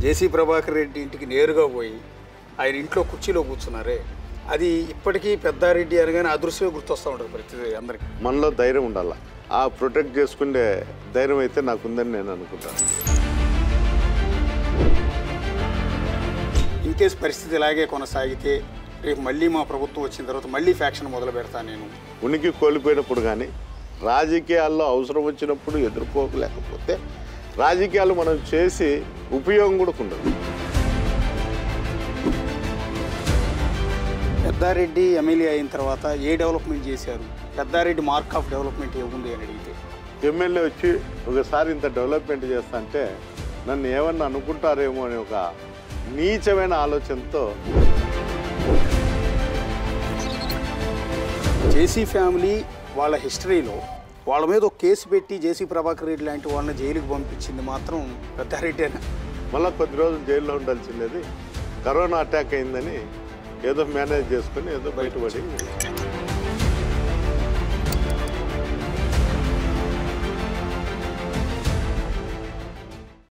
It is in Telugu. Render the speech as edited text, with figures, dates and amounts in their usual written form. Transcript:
జేసీ ప్రభాకర్ రెడ్డి ఇంటికి నేరుగా పోయి ఆయన ఇంట్లో కుర్చీలో కూర్చున్నారే, అది ఇప్పటికీ పెద్దారెడ్డి అనగానే అదృశ్యమే గుర్తొస్తూ ఉంటుంది ప్రతి అందరికీ. మనలో ధైర్యం ఉండాలి. ఆ ప్రొటెక్ట్ చేసుకునే ధైర్యం అయితే నాకుందని నేను అనుకుంటాను. ఇన్ కేసు పరిస్థితి ఇలాగే కొనసాగితే రేపు మళ్ళీ మా ప్రభుత్వం వచ్చిన తర్వాత మళ్ళీ ఫ్యాక్షన్ మొదలు పెడతాను నేను. ఉనికి కోల్పోయినప్పుడు కానీ రాజకీయాల్లో అవసరం వచ్చినప్పుడు ఎదుర్కోలేకపోతే రాజకీయాలు మనం చేసి ఉపయోగం కూడా ఉండదు. పెద్దారెడ్డి ఎమ్మెల్యే అయిన తర్వాత ఏ డెవలప్మెంట్ చేశారు, పెద్దారెడ్డి మార్క్ ఆఫ్ డెవలప్మెంట్ ఏముంది అని అడిగితే, ఎమ్మెల్యే వచ్చి ఒకసారి ఇంత డెవలప్మెంట్ చేస్తా అంటే నన్ను ఏమన్నా అనుకుంటారేమో అనే ఒక నీచమైన ఆలోచనతో జేసీ ఫ్యామిలీ వాళ్ళ హిస్టరీలో వాళ్ళ మీద ఒక కేసు పెట్టి జేసీ ప్రభాకర్ రెడ్డి లాంటి వాళ్ళని జైలుకి పంపించింది మాత్రం పెద్దారెడ్డి. మళ్ళీ కొద్ది రోజులు జైల్లో ఉండాల్సింది కరోనా అటాక్ అయిందని ఏదో మేనేజ్ చేసుకుని ఏదో బయటపడి